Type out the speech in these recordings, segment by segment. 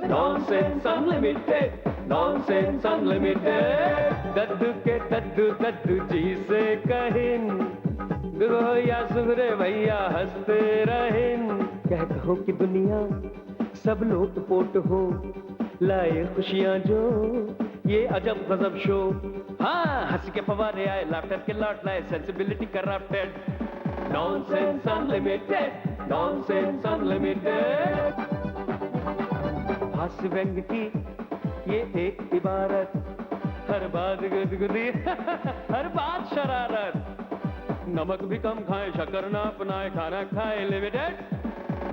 Nonsense unlimited, nonsense unlimited. दद्दू के दद्दू दद्दू जी से कहिन, दुगो या सुगरे भैया हंसते रहें। कह कहो कि दुनिया सब लोट पोट हो, लाए खुशियां जो ये अजब गजब शो। हाँ, हंसी के फवारे आए, लाफ्टर के लौट लाए, sensibility corrupted. Nonsense unlimited, nonsense unlimited. हास्य व्यंग की ये एक इबारत, हर बात गुदगुदी हर बात शरारत। नमक भी कम खाए, शक्कर ना अपनाए, खाना खाए limited.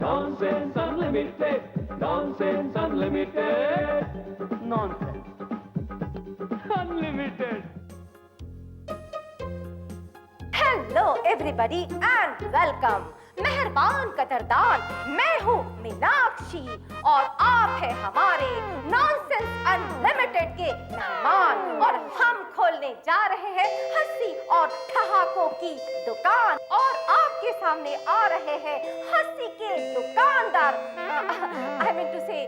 Nonsense unlimited, nonsense unlimited, nonsense unlimited. Hello everybody and welcome. मेहरबान कदरदान, मैं हूँ मीनाक्षी और आप है हमारे नॉनसेंस अनलिमिटेड के मेहमान। और हम खोलने जा रहे हैं हंसी और ठहाकों की दुकान, और आपके सामने आ रहे हैं हंसी के दुकानदार, आई मीन टू से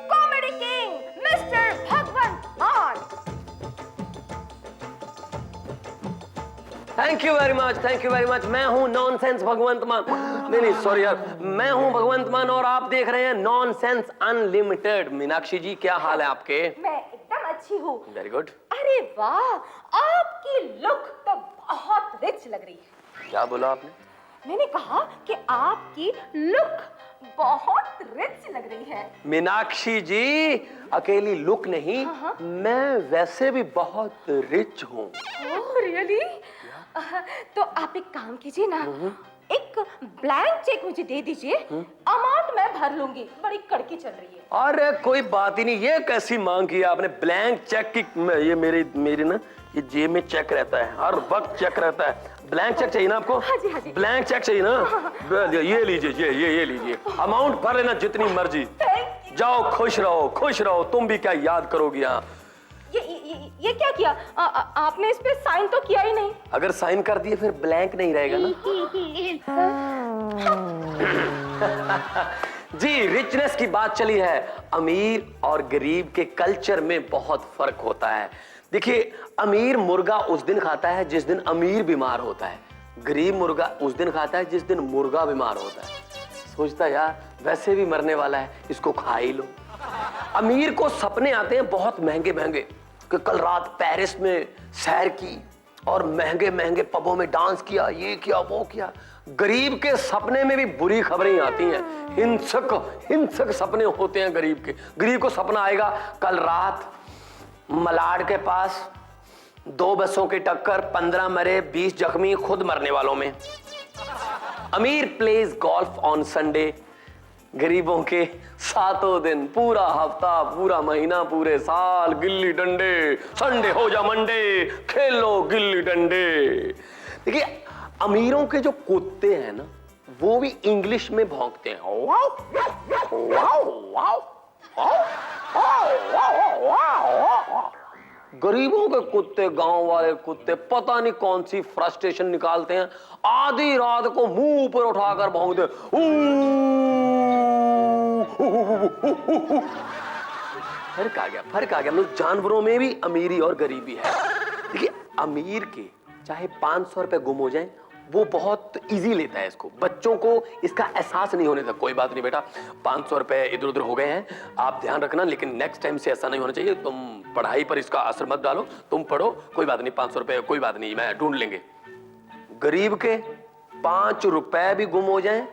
कॉमेडी किंग मिस्टर भगवंत मान। Thank you very much, thank you very much. मैं हूं नॉनसेंस भगवंत मान। नहीं सॉरी यार, मैं हूं भगवंत मान और आप देख रहे हैं नॉनसेंस अनलिमिटेड। मीनाक्षी जी क्या हाल है आपके? मैं एकदम अच्छी हूँ। Very good. अरे वाह, आपकी लुक तो बहुत रिच लग रही है। क्या बोला आपने? मैंने कहा कि आपकी लुक बहुत रिच लग रही है। मीनाक्षी जी, अकेली लुक नहीं, मैं वैसे भी बहुत रिच हूँ। Oh really? तो आप एक काम कीजिए ना, एक ब्लैंक चेक मुझे दे दीजिए, अमाउंट मैं भर लूंगी। बड़ी कड़की चल रही है। अरे कोई बात ही नहीं, ये कैसी मांग की आपने? ब्लैंक चेक की? ये मेरी ना ये जेब में चेक रहता है, हर वक्त चेक रहता है। ब्लैंक चेक चाहिए ना आपको? हाँ जी, हाँ जी। ब्लैंक चेक चाहिए ना? ये लीजिए, ये लीजिए, अमाउंट भर लेना जितनी मर्जी। जाओ खुश रहो, खुश रहो। तुम भी क्या याद करोगी? यहाँ ये क्या किया? आपने इस पे साइन तो किया ही नहीं। अगर साइन कर दिए फिर ब्लैंक नहीं रहेगा ना। जी, रिचनेस की बात चली है। अमीर और गरीब के कल्चर में बहुत फर्क होता है। देखिए, अमीर मुर्गा उस दिन खाता है जिस दिन अमीर बीमार होता है, गरीब मुर्गा उस दिन खाता है जिस दिन मुर्गा बीमार होता है। सोचता यार वैसे भी मरने वाला है, इसको खा ही लो। अमीर को सपने आते हैं बहुत महंगे महंगे कि कल रात पेरिस में सैर की और महंगे महंगे पबों में डांस किया, ये किया वो किया। गरीब के सपने में भी बुरी खबरें आती हैं, हिंसक सपने होते हैं गरीब के। गरीब को सपना आएगा कल रात मलाड के पास 2 बसों की टक्कर, 15 मरे 20 जख्मी, खुद मरने वालों में। अमीर प्लेज गोल्फ ऑन संडे, गरीबों के 7 दिन, पूरा हफ्ता, पूरा महीना, पूरे साल गिल्ली डंडे। संडे हो जा मंडे, खेलो गिल्ली डंडे। देखिए, अमीरों के जो कुत्ते हैं ना, वो भी इंग्लिश में भौंकते हैं। गरीबों के कुत्ते, गांव वाले कुत्ते पता नहीं कौन सी फ्रस्ट्रेशन निकालते हैं, आधी रात को मुंह ऊपर उठाकर भौंकते। फर्क आ गया, फर्क आ गया। मतलब जानवरों में भी अमीरी और गरीबी है। देखिए, अमीर के चाहे 500 रुपए गुम हो जाए, वो बहुत इजी लेता है इसको। बच्चों को इसका एहसास नहीं होने तक, कोई बात नहीं बेटा, 500 रुपए इधर उधर हो गए हैं, आप ध्यान रखना, लेकिन नेक्स्ट टाइम से ऐसा नहीं होना चाहिए। तुम पढ़ाई पर इसका असर मत डालो, तुम पढ़ो, कोई बात नहीं, 500 रुपए कोई बात नहीं, मैं ढूंढ लेंगे। गरीब के 5 रुपए भी गुम हो जाए,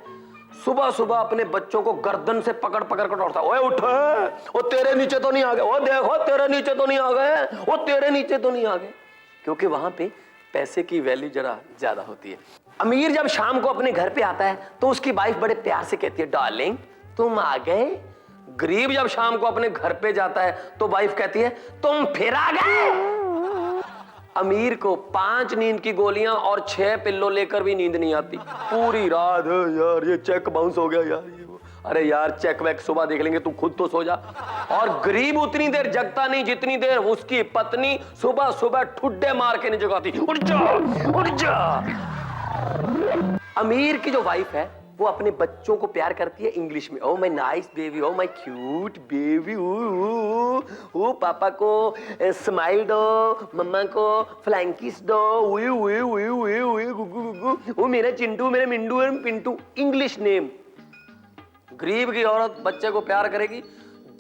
सुबह सुबह अपने बच्चों को गर्दन से पकड़ पकड़ कर उठता, ओए उठ, वो तेरे नीचे तो नहीं आ गए, वो देखो तेरे नीचे तो नहीं आ गए, वो तेरे नीचे तो नहीं आ गए। क्योंकि वहां पे पैसे की वैल्यू जरा ज्यादा होती है। अमीर जब शाम को अपने घर पे आता है तो उसकी वाइफ बड़े प्यार से कहती है, डार्लिंग तुम आ गए। गरीब जब शाम को अपने घर पे जाता है तो वाइफ कहती है, तुम फिर आ गए। अमीर को 5 नींद की गोलियां और 6 पिल्लो लेकर भी नींद नहीं आती। पूरी रात यार ये चेक बाउंस हो गया यार, ये वो। अरे यार चेक वेक सुबह देख लेंगे, तू खुद तो सो जा। और गरीब उतनी देर जगता नहीं जितनी देर उसकी पत्नी सुबह सुबह ठुड्डे मार के नहीं जगाती। उठ जा, उठ जा। अमीर की जो वाइफ है वो अपने बच्चों को प्यार करती है इंग्लिश में। Oh my nice baby, oh my cute baby, oh पापा को स्माइल दो, मम्मा को फ्लाइंग किस दो, ओ मेरा चिंटू, मेरा मिंटू और पिंटू, इंग्लिश नेम। गरीब की औरत बच्चे को प्यार करेगी,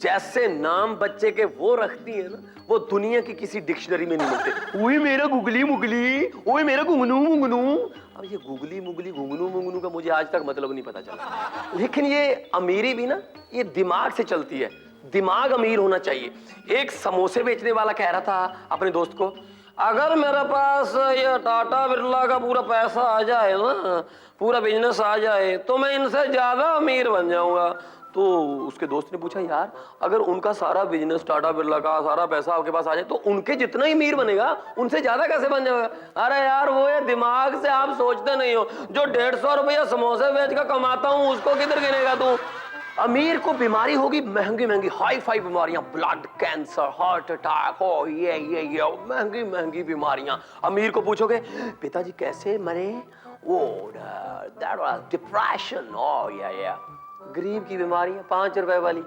जैसे नाम बच्चे के वो रखती है ना, वो दुनिया की किसी डिक्शनरी में नहीं मिलते। ओए मेरा गुगली मुगली, ओए मेरा गुंगनू मुंगनू। अब ये गुगली मुगली गुंगनू मुंगनू का मुझे आज तक मतलब नहीं पता चला। लेकिन ये अमीरी भी ना, ये दिमाग से चलती है। दिमाग अमीर होना चाहिए। एक समोसे बेचने वाला कह रहा था अपने दोस्त को, अगर मेरे पास ये टाटा बिरला का पूरा पैसा आ जाए ना, पूरा बिजनेस आ जाए, तो मैं इनसे ज्यादा अमीर बन जाऊंगा। तो उसके दोस्त ने पूछा, यार अगर उनका सारा बिजनेस, टाटा बिरला का सारा पैसा आपके पास आ जाए, तो उनके जितना ही अमीर बनेगा, उनसे ज्यादा कैसे बन जाएगा? अरे यार वो ये दिमाग से आप सोचते नहीं हो। जो 150 रुपया समोसे बेच कर कमाता हूँ, उसको किधर गिनेगा तू? अमीर को बीमारी होगी महंगी महंगी, हाई फाई बीमारियां, ब्लड कैंसर, हार्ट अटैक, हो ये महंगी महंगी बीमारियां। अमीर को पूछोगे, पिताजी कैसे मरे? वो दैट वाज डिप्रेशन। ओ या गरीब की बीमारियां 5 रुपए वाली।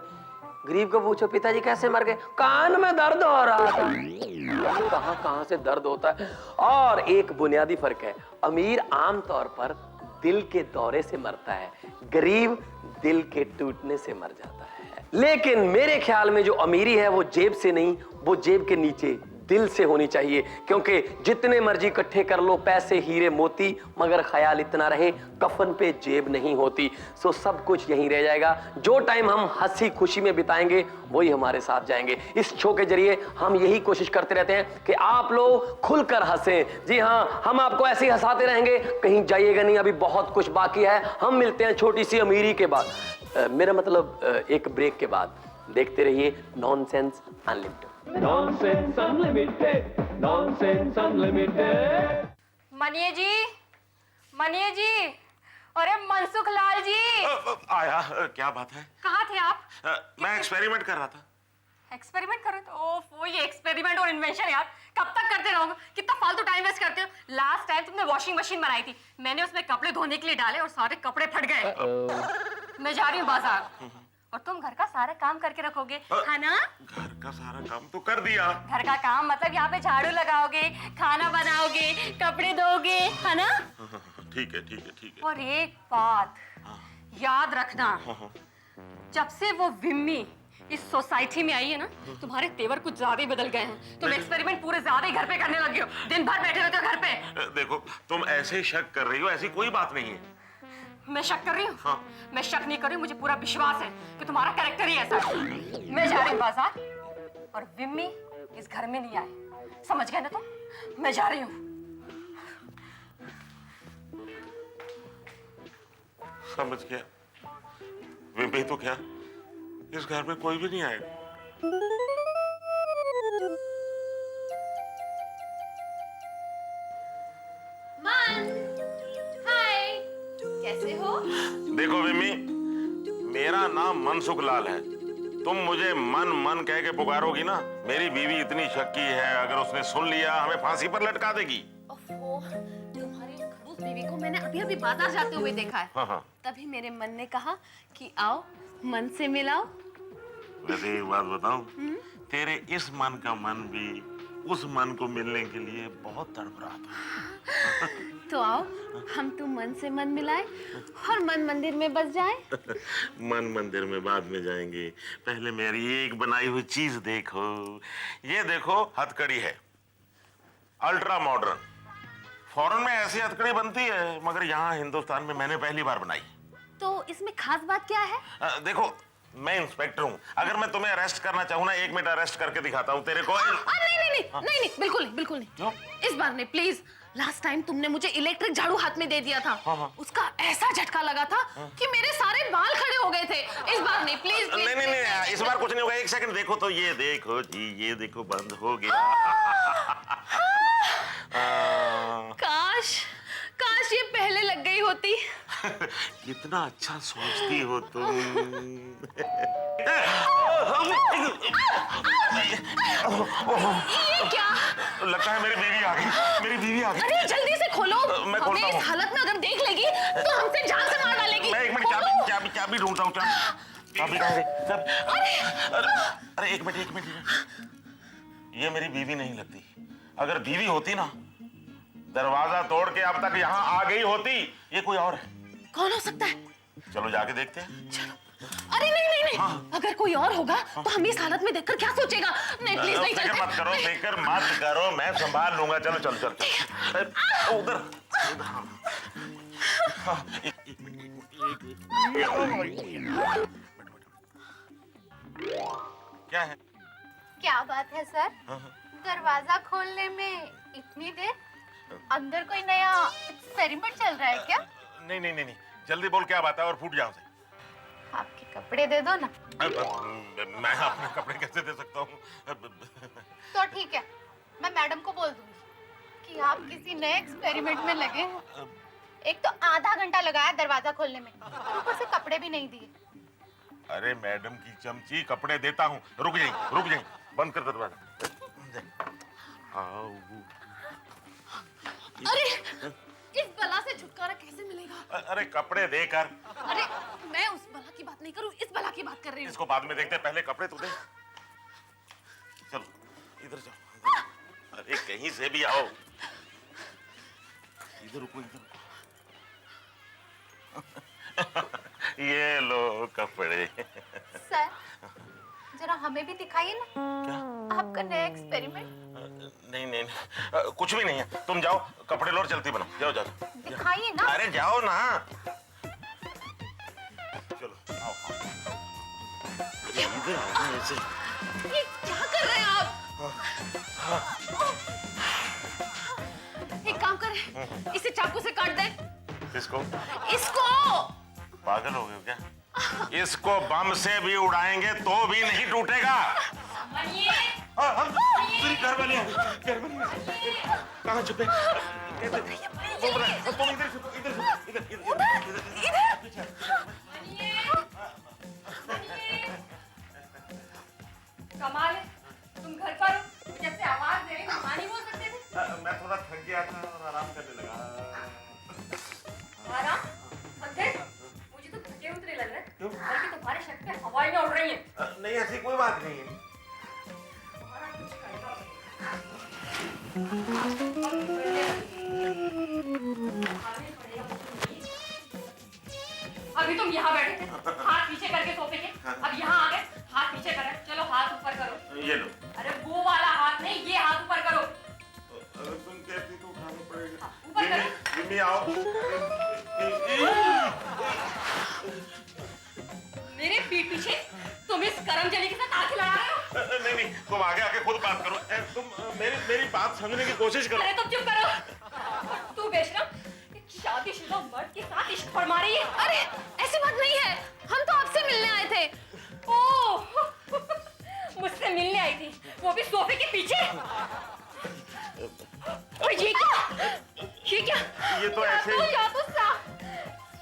गरीब को पूछो, पिताजी कैसे मर गए? कान में दर्द हो रहा था। कहां से दर्द होता है? और एक बुनियादी फर्क है, अमीर आमतौर पर दिल के दौरे से मरता है, गरीब दिल के टूटने से मर जाता है। लेकिन मेरे ख्याल में जो अमीरी है वो जेब से नहीं, वो जेब के नीचे दिल से होनी चाहिए। क्योंकि जितने मर्जी इकट्ठे कर लो पैसे, हीरे मोती, मगर ख्याल इतना रहे, कफन पे जेब नहीं होती। सो सब कुछ यहीं रह जाएगा। जो टाइम हम हंसी खुशी में बिताएंगे वही हमारे साथ जाएंगे। इस शो के जरिए हम यही कोशिश करते रहते हैं कि आप लोग खुलकर हंसें। जी हाँ, हम आपको ऐसे ही हंसाते रहेंगे, कहीं जाइएगा नहीं, अभी बहुत कुछ बाकी है। हम मिलते हैं छोटी सी अमीरी के बाद, मेरा मतलब एक ब्रेक के बाद। देखते रहिए nonsense unlimited. Nonsense Unlimited, Nonsense Unlimited। मनिए जी, अरे मनसुख लाल जी। आया, क्या बात है? कहाँ थे आप? मैं एक्सपेरिमेंट कर रहा था। एक्सपेरिमेंट कर रहे थे? ओफ, ये एक्सपेरिमेंट और इन्वेंशन यार कब तक करते रहोगे? कितना फालतू टाइम वेस्ट करते हो। लास्ट टाइम तुमने वॉशिंग मशीन बनाई थी, मैंने उसमें कपड़े धोने के लिए डाले और सारे कपड़े फट गए। मैं जा रही हूँ बाजार, और तुम घर का सारा काम करके रखोगे, है ना? घर का सारा काम तो कर दिया। घर का काम मतलब यहाँ पे झाड़ू लगाओगे, खाना बनाओगे, कपड़े धोगे, है ना? ठीक है, ठीक है, ठीक है। और एक बात याद रखना, जब से वो विम्मी इस सोसाइटी में आई है ना, तुम्हारे तेवर कुछ ज्यादा ही बदल गए हैं। तुम एक्सपेरिमेंट पूरे ज्यादा ही घर पे करने लगे हो, दिन भर बैठे रहते हो घर पे। देखो, तुम ऐसे शक कर रही हो, ऐसी कोई बात नहीं है। मैं शक कर रही हूँ? हाँ। मैं शक नहीं कर रही हूँ, मुझे पूरा विश्वास है कि तुम्हारा कैरेक्टर ही ऐसा है। मैं जा रही हूँ बाजार, और विम्मी इस घर में नहीं आए, समझ गए ना तुम? मैं जा रही हूँ। समझ गया। विम्मी तो क्या, इस घर में कोई भी नहीं आएगा। कैसे हो? देखो विम्मी, मेरा नाम मनसुख लाल है। तुम मुझे मन मन कह के पुकारोगी ना, मेरी बीवी इतनी शक्की है, अगर उसने सुन लिया हमें फांसी पर लटका देगी। ओफो, तुम्हारी खड़ूस बीवी को मैंने अभी बाजार जाते हुए देखा है। हाँ। तभी मेरे मन ने कहा कि आओ मन से मिलाओ। वैसे एक बात बताऊं, तेरे इस मन का मन भी उस मन को मिलने के लिए बहुत तड़प रहा था। तो आओ हम तुम मन से मन मिलाए और मन मंदिर में बस जाए। मन मंदिर में बाद में जाएंगे, पहले मेरी एक बनाई हुई चीज देखो। ये देखो, हथकड़ी है, अल्ट्रा मॉडर्न। फॉरेन में ऐसी हथकड़ी बनती है, मगर यहाँ हिंदुस्तान में मैंने पहली बार बनाई। तो इसमें खास बात क्या है? देखो, मैं इंस्पेक्टर हूँ, अगर मैं तुम्हें अरेस्ट करना चाहूँ ना, 1 मिनट अरेस्ट करके दिखाता हूँ तेरे को। नहीं, बिल्कुल नहीं। क्यों? इस बार नहीं, प्लीज। लास्ट टाइम तुमने मुझे इलेक्ट्रिक झाड़ू हाथ में दे दिया था। हाँ। उसका ऐसा झटका लगा था कि मेरे सारे बाल खड़े हो गए थे। इस बार नहीं, प्लीज। नहीं, इस बार कुछ नहीं होगा। 1 सेकंड देखो तो, ये देखो जी, ये देखो, बंद हो गया। काश ये पहले लग गई होती। कितना अच्छा सोचती हो तुम। ये क्या? लगता है मेरी बीवी आ गई। अरे जल्दी से खोलो। मैं खोलता हूँ। इस हालत में अगर देख लेगी तो हमसे जान से मार डालेगी। मैं एक मिनट चाबी ढूंढता हूँ। चाबी कहाँ है? अरे एक मिनट। ये मेरी बीवी नहीं लगती। अगर बीवी होती ना, दरवाजा तोड़ के अब तक यहाँ आ गई होती। ये कोई और है। कौन हो सकता है? चलो जाके देखते हैं। चलो। अरे नहीं। हाँ। अगर कोई और होगा तो हमें इस हालत में देखकर क्या सोचेगा? नहीं प्लीज नहीं चलते। फिक्र मत करो, मैं संभाल लूंगा। चलो। उधर। क्या है? क्या बात है सर? दरवाजा खोलने में इतनी देर? अंदर कोई नया एक्सपेरिमेंट चल रहा है क्या? नहीं, जल्दी बोल क्या बात है और फूट जाओ से। आपके कपड़े दे दो ना। मैं अपने कपड़े कैसे दे सकता हूँ? तो ठीक है, मैं मैडम को बोल दूंगी कि आप किसी नए एक्सपेरिमेंट में लगे हैं। एक तो आधा घंटा लगाया दरवाजा खोलने में, ऊपर से कपड़े भी नहीं दिए। अरे मैडम की चमची, कपड़े देता हूँ। रुक जाइए, बंद कर दरवाजा। अरे इस बला से छुटकारा कैसे मिलेगा? अरे कपड़े देकर। अरे मैं उस बला की बात नहीं करूँ, इस बला की बात कर रही हूँ। इसको बाद में देखते हैं, पहले कपड़े तो दे। चलो इधर जाओ। अरे कहीं से भी आओ। इधर रुको। ये लो कपड़े। सर जरा हमें भी दिखाइए ना। क्या? आपका नया एक्सपेरिमेंट। नहीं, कुछ भी नहीं है। तुम जाओ, कपड़े लो और चलती बनो। जाओ। दिखाइए ना। अरे जाओ ना। चलो आओ। इधर आओ ऐसे। ये क्या कर रहे हैं आप? एक काम करें, इसे चाकू से काट दें। किसको? इसको। पागल हो गए क्या? इसको बम से भी उड़ाएंगे तो भी नहीं टूटेगा। तेरी घर वाली कहाँ छुपे? तुम इधर। कमाल है, तुम घर पर जब से आवाज दे रही हो, नहीं बोल सकते थे? मैं थोड़ा थक गया था और आराम करने लगा। आराम? मुझे तो थके उतरे लग रहे हैं। क्यों? बल्कि तुम्हारे शर्ट पे हवाएं उड़ रही हैं। नहीं, ऐसी कोई बात नहीं है। अभी तुम यहाँ बैठे थे, हाथ पीछे करके सोफे के, अब यहाँ आ गए, हाथ पीछे करें। चलो हाथ ऊपर करो। ये लो। अरे वो वाला हाथ नहीं, ये हाथ ऊपर करो। अगर तुम कहती तो उठाना पड़ेगा। ऊपर करो। मिमी आओ। मेरे पीठ पीछे तुम इस करमजली के साथ आके लड़ा रहे हो? नहीं, तुम आगे खुद बात करो। तुम मेरी बात समझने की कोशिश करो। अरे तुम चुप करो। तू बेशरम, एक शादीशुदा मर्द के साथ इश्क फरमा रही है। अरे ऐसी बात नहीं है, हम तो आपसे मिलने आए थे। ओह, मुझसे मिलने आई थी, वो भी सोफे के पीछे। और ये क्या? ये तो ऐसे या तो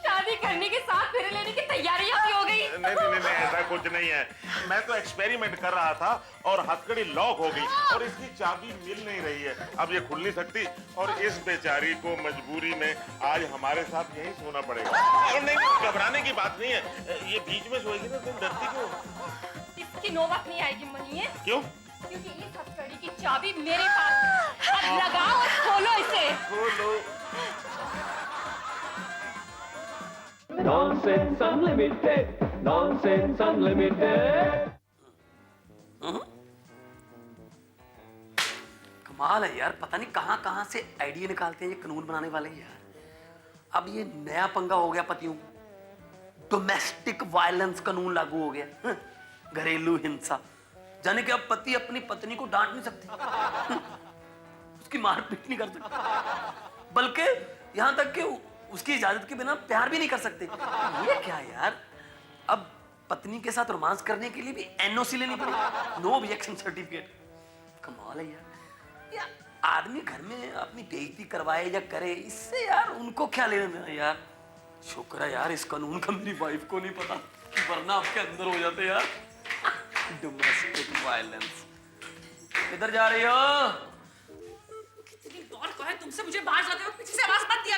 शादी करने के साथ फिर लेने की तैयारियां भी हो गई। नहीं, ऐसा कुछ नहीं है। मैं तो एक्सपेरिमेंट कर रहा था और हथकड़ी लॉक हो गई और इसकी चाबी मिल नहीं रही है। अब ये खुल नहीं सकती और इस बेचारी को मजबूरी में आज हमारे साथ यहीं सोना पड़ेगा। और नहीं, घबराने की बात नहीं है। ये बीच में सोएगी ना, तुम डरती क्यों? इसकी नौबत नहीं आएगी मनिए। क्यों? क्योंकि इस हथकड़ी की चाबी मेरे पास। अब लगाओ और खोलो इसे। खोलो। Nonsense Unlimited, Nonsense Unlimited. कमाल है यार, पता नहीं कहाँ से आइडिया निकालते हैं ये कानून बनाने वाले यार। अब ये नया पंगा हो गया पतियों, डोमेस्टिक वायलेंस कानून लागू हो गया। घरेलू हिंसा, जाने कि अब पति अपनी पत्नी को डांट नहीं सकते, उसकी मारपीट नहीं कर सकते, बल्कि यहां तक कि उसकी इजाजत के बिना प्यार भी नहीं कर सकते। ये क्या यार, अब पत्नी के साथ रोमांस करने के लिए भी एनओसी लेनी पड़ेगी, नो ऑब्जेक्शन सर्टिफिकेट। कमाल है यार, आदमी घर में अपनी बेइज्जती करवाए या करे, इससे यार उनको क्या लेना देना यार। शुक्र है यार इस कानून का मेरी वाइफ को नहीं पता, वरना आपके अंदर हो जाते यार। Domestic violence. किधर जा रही हो? कितनी बार कहा है तुमसे मुझे बाहर जाते हो पीछे से आवाज मत दिया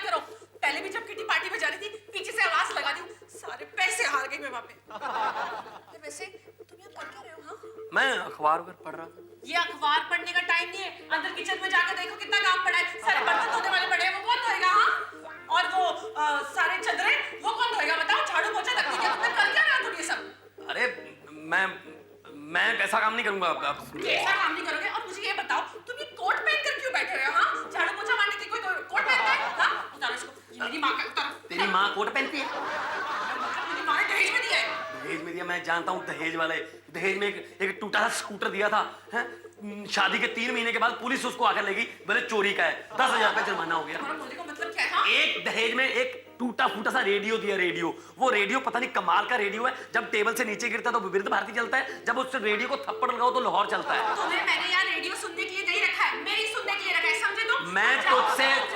मैं अखबार पढ़ रहा था। ये अखबार पढ़ने का टाइम नहीं है, अंदर किचन में जाकर देखो कितना काम पड़ा है। सारे बर्तन धोने वाले पड़े हैं, वो कौन धोएगा? हाँ, और वो सारे चदरे वो कौन धोएगा? बताओ, झाड़ू पोछा तक नहीं किया तुमने, कर क्या रहे हो तुम ये सब? अरे मैं ऐसा काम नहीं करूंगा। कैसा काम नहीं करोगे? और मुझे ये बताओ, तुम ये कोट पहनकर क्यों बैठे हुए हो? हाँ, झाड़ू पोछा मारने के कोई कोट पहनता है? हाँ, उतारो इसको। ये मेरी माँ का, उतारो। तेरी माँ कोट पहनती है? मेरी माँ ने दहेज में दिया है। दहेज में दिया? मैं जानता हूँ दहेज वाले। दहेज में एक टूटा सा स्कूटर दिया था, हैं? शादी के 3 महीने के बाद पुलिस उसको आकर लेगी, बोले चोरी का है, 10,000 रुपए जुर्माना हो गया। तुम्हारा बोलने का मतलब क्या है? हाँ? एक दहेज में एक टूटा फूटा सा रेडियो दिया। रेडियो, वो रेडियो पता नहीं कमाल का रेडियो है। जब टेबल से नीचे गिरता है तो विविध भारती चलता है, जब उस रेडियो को थप्पड़ लगाओ तो लाहौर चलता है। तुम्हें मैंने यहाँ रेडियो सुनने के लिए नहीं रखा है, मेरी सुनने के लिए रखा है, समझे तुम? मैं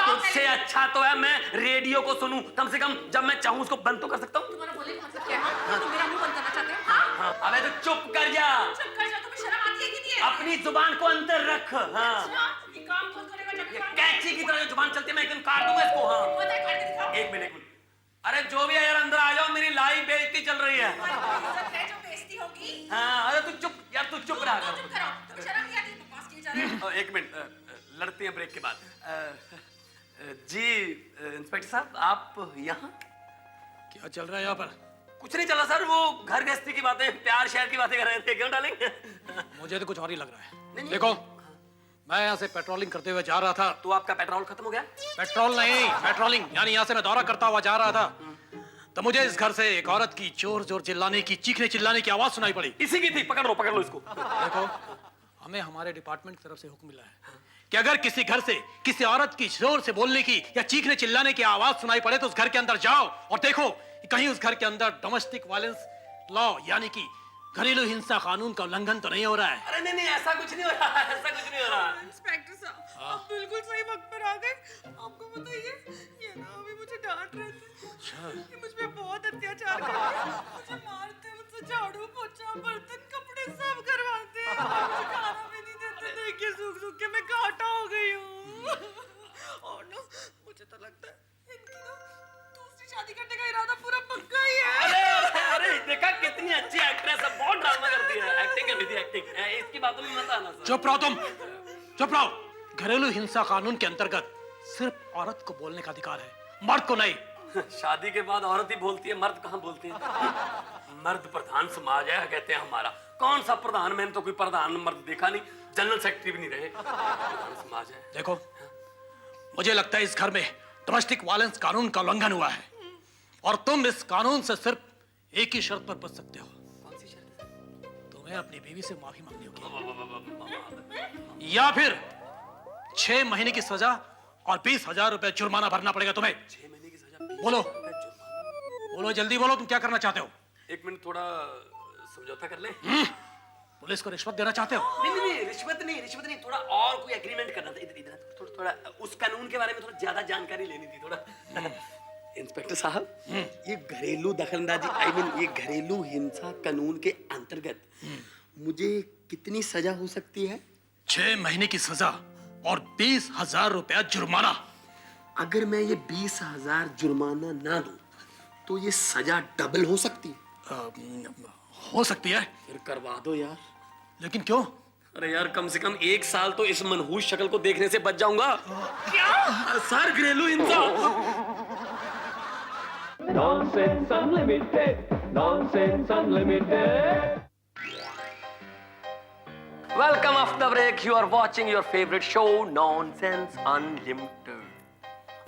तुझसे अच्छा तो है मैं रेडियो को सुनूं, कम से कम जब मैं चाहूं उसको बंद तो कर सकता हूँ। तुम्हारा बोलने का मतलब क्या है? हाँ? तुम मेरा मुंह बंद करना चाहते हो? हाँ? अबे तो चुप कर जा, चुप कर जा, तुम्हें शर्म आती है कि नहीं है? अपनी जुबान को अंदर रख। हाँ, अच्छा, ये काम कौन करेगा जब ये काम- कैंची की तरह जो जुबान चलती है, मैं एक दिन काट दूंगा इसको। हाँ, पता है, काट के दिखाओ। एक मिनट। अरे जो भी है यार, अंदर आ जाओ, मेरी लाइव बेइज्जती चल रही है। तुम्हारी इज्जत है जो बेइज्जती होगी। हाँ, अरे तू चुप यार, तू चुप रहा तुम चुप करो, तुम्हें शर्म नहीं आती? बकवास किए जा रहे हो। एक मिनट, लड़ते हैं ब्रेक के बाद। जी इंस्पेक्टर साहब, आप यहाँ? क्या चल रहा है यहाँ पर? कुछ नहीं चला सर, वो घर गृहस्थी की बातें, प्यार शहर की बातें कर रहे थे। क्यों डालेंगे? मुझे तो कुछ और ही लग रहा है। नहीं। देखो, मैं यहाँ से पेट्रोलिंग करते हुए जा रहा था। तो आपका पेट्रोल खत्म हो गया? पेट्रोल नहीं, पेट्रोलिंग, यानी यहाँ से मैं दौरा करता हुआ जा रहा था, तो मुझे इस घर से एक औरत की जोर जोर चिल्लाने की, चीखने चिल्लाने की आवाज सुनाई पड़ी। इसी की थी, पकड़ लो इसको। देखो, हमें हमारे डिपार्टमेंट की तरफ से हुक्म मिला है कि अगर किसी घर से किसी औरत की जोर से बोलने की या चीखने चिल्लाने की आवाज सुनाई पड़े तो उस घर के अंदर जाओ और देखो कि कहीं उस घर के अंदर डोमेस्टिक वायलेंस लॉ यानी कि घरेलू हिंसा कानून का उल्लंघन तो नहीं हो रहा है। अरे नहीं, ऐसा कुछ नहीं हो रहा, ऐसा कुछ नहीं हो रहा। इंस्पेक्टर साहब, आप बिल्कुल सही वक्त पर आ गए। आपको बताइए, ये ना अभी मुझे डांट रहे थे। ये मुझ पे बहुत अत्याचार करते हैं, मुझे मारते हैं, मुझसे झाड़ू पोछा बर्तन कपड़े सब करवाते हैं, मुझे खाना भी नहीं देते। देखिए सूख के मैं घाटा हो गई हूँ। और ना मुझे तो लगता है इनकी ना दूसरी शादी करने का इरादा पूरा पक्का ही है। अरे देखा कितनी अच्छी एक्ट्रेस है, बहुत ड्रामा करती है, एक्टिंग कर रही थी, एक्टिंग। इसकी बातों में मत आना सर। चुप रहो तुम, चुप रहो। घरेलू हिंसा कानून के अंतर्गत सिर्फ औरत को बोलने का अधिकार है, मर्द को नहीं। शादी के बाद औरत ही बोलती है, मर्द कहाँ बोलते हैं? मर्द प्रधान समाज है कहते हैं हमारा। कौन सा प्रधान? मैंने तो कोई प्रधान मर्द देखा नहीं, जनरल सेक्रेटरी भी नहीं रहे। प्रधान समाज है। देखो, मुझे लगता है इस घर में डोमेस्टिक वायलेंस कानून का उल्लंघन हुआ है और तुम इस कानून से सिर्फ एक ही शर्त पर बच सकते हो। कौन सी शर्त? तुम्हें अपनी बीवी से माफी मांगनी होगी या फिर 6 महीने की सजा और 20,000 रुपए जुर्माना भरना पड़ेगा तुम्हें। 6 महीने की सजा? बोलो बोलो, जल्दी बोलो, तुम क्या करना चाहते हो? एक मिनट, थोड़ा समझौता कर ले। पुलिस को रिश्वत देना चाहते हो? नहीं, रिश्वत नहीं, थोड़ा और कोई एग्रीमेंट करना था। इधर थोड़ा उस कानून के बारे में थोड़ा ज्यादा जानकारी लेनी थी थोड़ा। इंस्पेक्टर साहब, ये घरेलू दखलंदाजी, आई मीन ये घरेलू हिंसा कानून के अंतर्गत मुझे कितनी सजा हो सकती है? 6 महीने की सजा और 20,000 रुपया जुर्माना। अगर मैं ये 20,000 जुर्माना ना दूं तो ये सजा डबल हो सकती है? हो सकती है। फिर करवा दो यार। लेकिन क्यों? अरे यार, कम से कम 1 साल तो इस मनहूस शक्ल को देखने से बच जाऊंगा। क्या सर, घरेलू हिंसा? Nonsense Unlimited, Nonsense Unlimited. Welcome after the break. You are watching your favorite show, Nonsense Unlimited.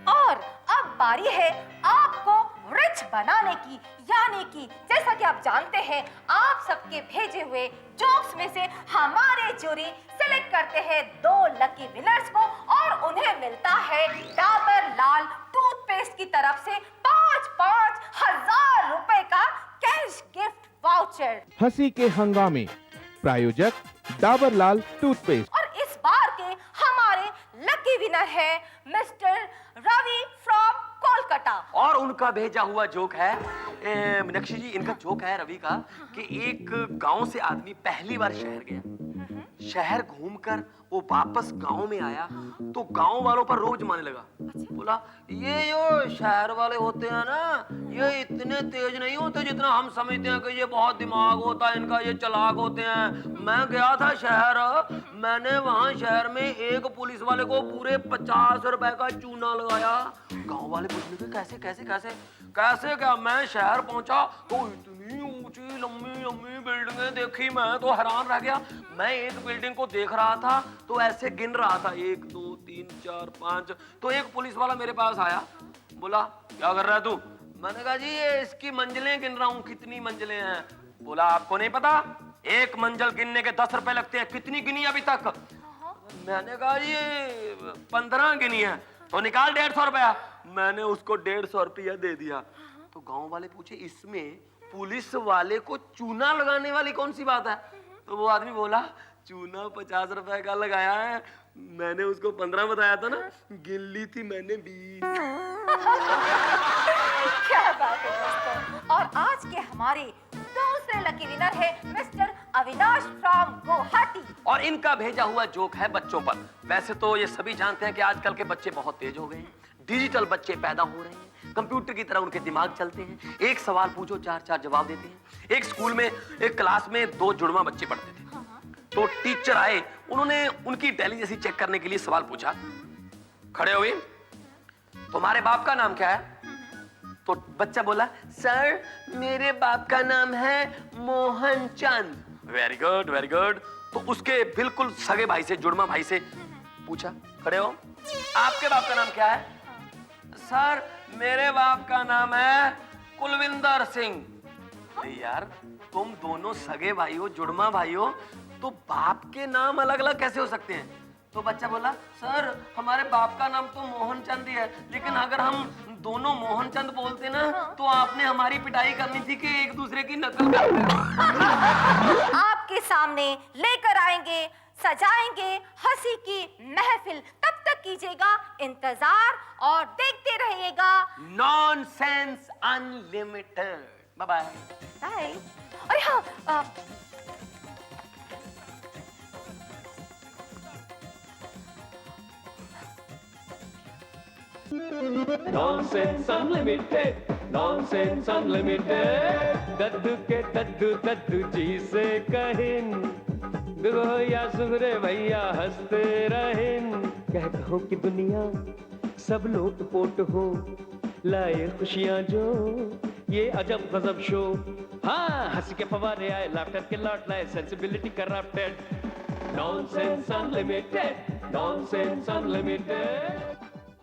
और अब बारी है आपको रिच बनाने की, यानी कि जैसा कि आप जानते हैं, आप सबके भेजे हुए जोक्स में से हमारे जूरी सिलेक्ट करते हैं 2 लकी विनर्स को और उन्हें मिलता है डाबर लाल टूथपेस्ट की तरफ से 5-5 हजार रुपए का कैश गिफ्ट वाउचर। हंसी के हंगामे, प्रायोजक डाबर लाल टूथपेस्ट। और इस बार के हमारे लकी विनर है मिस्टर रवि फ्रॉम कोलकाता। और उनका भेजा हुआ जोक है, मीनाक्षी जी, इनका जोक है रवि का कि एक गांव से आदमी पहली बार शहर गया। शहर घूमकर वो वापस गांव में आया तो गांव वालों पर रोब जमाने लगा। बोला ये जो शहर वाले होते हैं ना, ये इतने तेज नहीं होते जितना हम समझते हैं कि ये बहुत दिमाग होता है इनका, ये चालाक होते हैं। मैं गया था शहर, मैंने वहां शहर में एक पुलिस वाले को पूरे 50 रुपए का चूना लगाया। गांव वाले पूछने लगे कैसे कैसे कैसे कैसे क्या? मैं शहर पहुंचा तो इतनी ऊंची लंबी लंबी बिल्डिंगें देखी, मैं तो हैरान रह गया। मैं एक बिल्डिंग को देख रहा था तो ऐसे गिन रहा था 1 2 3 4 5। तो एक पुलिस वाला मेरे पास आया, बोला क्या कर रहा है तू? मैंने कहा जी ये इसकी मंजिलें गिन रहा हूँ, कितनी मंजिलें हैं। बोला आपको नहीं पता, एक मंजिल गिनने के 10 रुपए लगते हैं, कितनी गिनी अभी तक? मैंने कहा जी 15 गिनी है। तो निकाल 150 रुपया। मैंने उसको 150 रुपया दे दिया। तो गांव वाले पूछे इसमें पुलिस वाले को चूना लगाने वाली कौन सी बात है? तो वो आदमी बोला चूना 50 रुपए का लगाया है, मैंने उसको 15 बताया था ना, गिन ली थी मैंने 20। क्या बात है दोस्तों। और आज के हमारे दूसरे लकी विनर है मिस्टर अविनाश फ्रॉम गुवाहाटी। और इनका भेजा हुआ जोक है बच्चों पर। वैसे तो ये सभी जानते हैं कि आजकल के बच्चे बहुत तेज हो गए हैं, डिजिटल बच्चे पैदा हो रहे हैं, कंप्यूटर की तरह उनके दिमाग चलते हैं। एक सवाल पूछो 4-4 जवाब देते हैं। एक स्कूल में एक क्लास में 2 जुड़वा बच्चे पढ़ते थे। तो टीचर आए, उन्होंने उनकी इंटेलिजेंस चेक करने के लिए सवाल पूछा। खड़े हुए, तुम्हारे बाप का नाम क्या है? तो बच्चा बोला सर मेरे बाप का नाम है Mohan Chand. Very good very good. तो उसके बिल्कुल सगे भाई से, जुड़वा भाई से पूछा, खड़े हो, आपके बाप का नाम क्या है? सर मेरे बाप का नाम है कुलविंदर सिंह। यार तुम दोनों सगे भाई हो, जुड़वा भाई हो, तो बाप के नाम अलग अलग कैसे हो सकते हैं? तो बच्चा बोला सर हमारे बाप का नाम तो मोहन चंद ही है, लेकिन अगर हम दोनों मोहन चंद बोलते ना तो आपने हमारी पिटाई करनी थी कि एक दूसरे की नकल करते। आपके सामने लेकर आएंगे, सजाएंगे हंसी की महफिल। तब तक कीजिएगा इंतजार और देखते रहिएगा nonsense unlimited. Bye bye. Bye. अरे हाँ, Nonsense Unlimited, Nonsense Unlimited। दद्दू के दद्दू दद्दू जी से कहिन, दुगो या सुगरे भैया हंसते रहें। कह कहो कि दुनिया सब लोग पोट हो, लाए खुशियां जो ये अजब गजब शो। हाँ हंसी के फवारे आए, लाफ्टर के लौट लाए, sensibility corrupted. Nonsense Unlimited, Nonsense Unlimited।